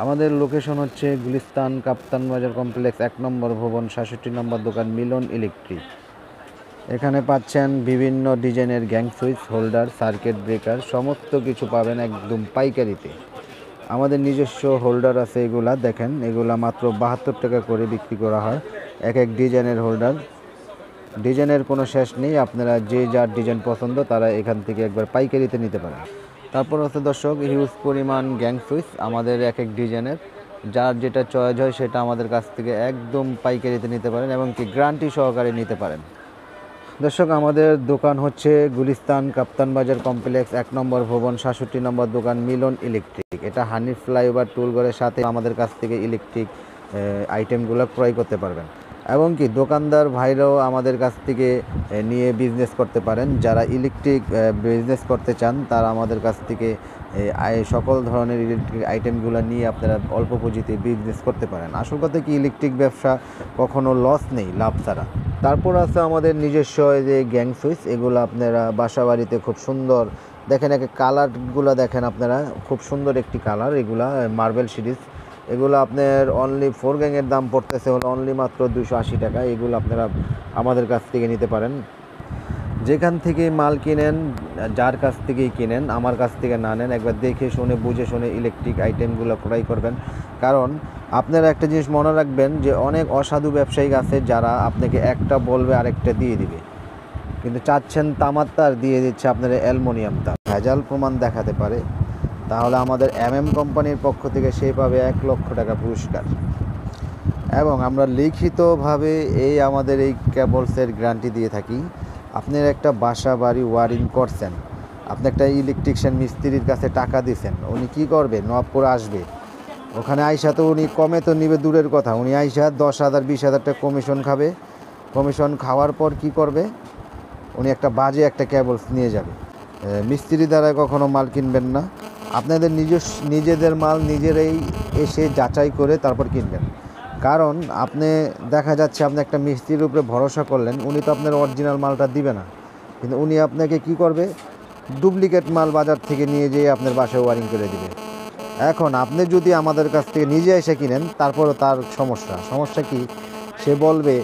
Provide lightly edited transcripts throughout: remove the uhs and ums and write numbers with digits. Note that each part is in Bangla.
আমাদের লোকেশন হচ্ছে গুলিস্তান কাপ্তান বাজার কমপ্লেক্স 1 নম্বর ভবন 67 নম্বর দোকান মিলন ইলেকট্রিক। এখানে পাচ্ছেন বিভিন্ন ডিজাইনের gang switch, holder, circuit breaker সমস্ত কিছু পাবেন একদম পাইকারিতে। আমাদের নিজস্ব হোল্ডার আছে, এগুলা দেখেন, এগুলা মাত্র 72 টাকা করে বিক্রি করা হয়। এক এক ডিজাইনের হোল্ডার, ডিজাইনের কোনো শেষ নেই। আপনারা যে যার ডিজাইন পছন্দ তারা এখান থেকে একবার পাইকারিতে নিতে পারেন। তারপর হচ্ছে দর্শক হিউজ পরিমাণ গ্যাং সুইচ আমাদের এক এক ডিজাইনের, যার যেটা চয়েস হয় সেটা আমাদের কাছ থেকে একদম পাইকারিতে নিতে পারেন এবং কি গ্যারান্টি সহকারে নিতে পারেন। দর্শক আমাদের দোকান হচ্ছে গুলিস্তান কাপ্তান বাজার কমপ্লেক্স 1 নম্বর ভবন 67 নম্বর দোকান মিলন ইলেকট্রিক। এটা হানি ফ্লাইওভার টুলঘরের সাথে আমাদের কাছ থেকে ইলেকট্রিক আইটেমগুলো ক্রয় করতে পারবেন এবং কি দোকানদার ভাইরাও আমাদের কাছ থেকে নিয়ে বিজনেস করতে পারেন। যারা ইলেকট্রিক বিজনেস করতে চান তারা আমাদের কাছ থেকে সকল ধরনের ইলেকট্রিক আইটেমগুলো নিয়ে আপনারা অল্প পুঁজিতে বিজনেস করতে পারেন। আসল কথা কি, ইলেকট্রিক ব্যবসা কখনো লস নেই, লাভ ছাড়া। তারপর আছে আমাদের নিজস্ব যে গ্যাং সুইচ, এগুলো আপনারা বাসা বাড়িতে খুব সুন্দর দেখেন। কালারগুলো দেখেন আপনারা, খুব সুন্দর একটি কালার। এগুলা মার্বেল সিরিজ, এগুলো আপনার অনলি 4 গ্যাংয়ের দাম পড়তেছে হলো অনলি মাত্র 280 টাকা। এগুলো আপনারা আমাদের কাছ থেকে নিতে পারেন। যেখান থেকে মাল কিনেন, যার কাছ থেকেই কিনেন, আমার কাছ থেকে না নেন, একবার দেখে শুনে বুঝে শুনে ইলেকট্রিক আইটেমগুলো ক্রয় করবেন। কারণ আপনারা একটা জিনিস মনে রাখবেন যে অনেক অসাধু ব্যবসায়ী আছে যারা আপনাকে একটা বলবে আরেকটা দিয়ে দিবে, কিন্তু চাচ্ছেন তামার তার, দিয়ে দিচ্ছে আপনার অ্যালুমিনিয়াম তার। ভেজাল প্রমাণ দেখাতে পারে, তাহলে আমাদের কোম্পানির পক্ষ থেকে সেই পাবে 1 লক্ষ টাকা পুরস্কার। এবং আমরা লিখিতভাবে আমাদের এই কেবলসের গ্যারান্টি দিয়ে থাকি। আপনার একটা বাসা বাড়ি ওয়ারিং করছেন, আপনি একটা ইলেকট্রিশিয়ান মিস্ত্রির কাছে টাকা দিয়েছেন, উনি কি করবে, নব করে আসবে। ওখানে আইসা তো উনি কমে তো নিবে দূরের কথা, উনি আইসা 10,000 20,000 টাকা কমিশন খাবে। কমিশন খাওয়ার পর কি করবে, উনি একটা বাজে একটা কেবলস নিয়ে যাবে। মিস্ত্রি দ্বারা কখনো মাল কিনবেন না, আপনাদের নিজেদের মাল নিজেরাই এসে যাচাই করে তারপর কিনবেন। কারণ আপনি দেখা যাচ্ছে আপনি একটা মিস্ত্রির উপরে ভরসা করলেন, উনি তো আপনার অরিজিনাল মালটা দিবে না, কিন্তু উনি আপনাকে কি করবে, ডুপ্লিকেট মাল বাজার থেকে নিয়ে যেয়ে আপনার বাসায় ওয়ারিং করে দিবে। এখন আপনি যদি আমাদের কাছ থেকে নিজে এসে কিনেন, তারপরও তার সমস্যা কি, সে বলবে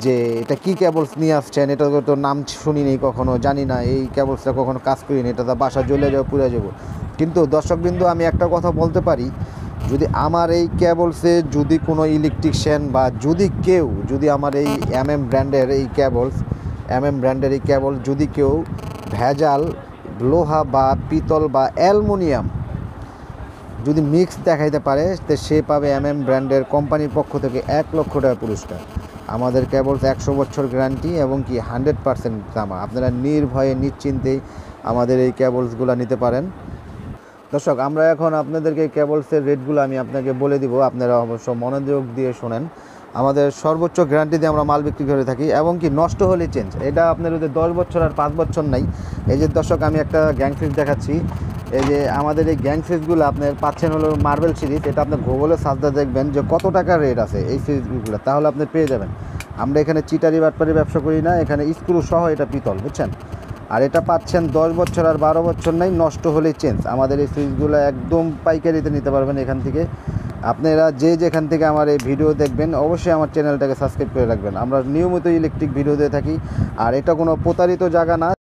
যে এটা কি কেবলস নিয়ে আসছেন, এটা তো নাম শুনিনি, কখনো জানি না, এই কেবলসটা কখনো কাজ করিনি, এটা তো বাসা জ্বলে যাবো, পুড়ে যাবো। কিন্তু দর্শকবৃন্দ, আমি একটা কথা বলতে পারি, যদি আমার এই কেবলসে যদি কোনো ইলেকট্রিশিয়ান বা যদি আমার এই ব্র্যান্ডের এই কেবল যদি কেউ ভেজাল লোহা বা পিতল বা অ্যালুমিনিয়াম যদি মিক্স দেখাইতে পারে, তো সে পাবে ব্র্যান্ডের কোম্পানির পক্ষ থেকে 1 লক্ষ টাকা পুরস্কার। আমাদের কেবলস 100 বছর গ্যারান্টি এবং কি 100% তামা। আপনারা নির্ভয়ে নিশ্চিন্তেই আমাদের এই কেবলসগুলো নিতে পারেন। দর্শক, আমরা এখন আপনাদেরকে কেবলসের রেটগুলো আমি আপনাকে বলে দিব, আপনারা অবশ্য মনোযোগ দিয়ে শোনেন। আমাদের সর্বোচ্চ গ্যারান্টি দিয়ে আমরা মাল বিক্রি করে থাকি এবং কি নষ্ট হলে চেঞ্জ। এটা আপনার ওদের 10 বছর আর 5 বছর নাই। এই যে দর্শক, আমি একটা গ্যাং সুইচ দেখাচ্ছি। এই যে আমাদের এই গ্যাং সুইচগুলো আপনার পাচ্ছেন হলো মার্বেল সিরিজ। এটা আপনার গুগলে সার্চ দেখবেন যে কত টাকার রেট আছে এই সিরিজগুলো, তাহলে আপনি পেয়ে যাবেন। আমরা এখানে চিটারি বাটপারি ব্যবসা করি না, এখানে স্ক্রু সহ এটা পিতল, বুঝছেন। আর এটা পাচ্ছেন 10 বছর আর 12 বছর নাই, নষ্ট হলেই চেঞ্জ। আমাদের এই সুইচগুলো একদম পাইকারিতে নিতে পারবেন এখান থেকে। আপনারা যেখান থেকে আমার এই ভিডিও দেখবেন, অবশ্যই আমার চ্যানেলটাকে সাবস্ক্রাইব করে রাখবেন। আমরা নিয়মিত ইলেকট্রিক ভিডিও দিয়ে থাকি, আর এটা কোনো প্রতারিত জায়গা না।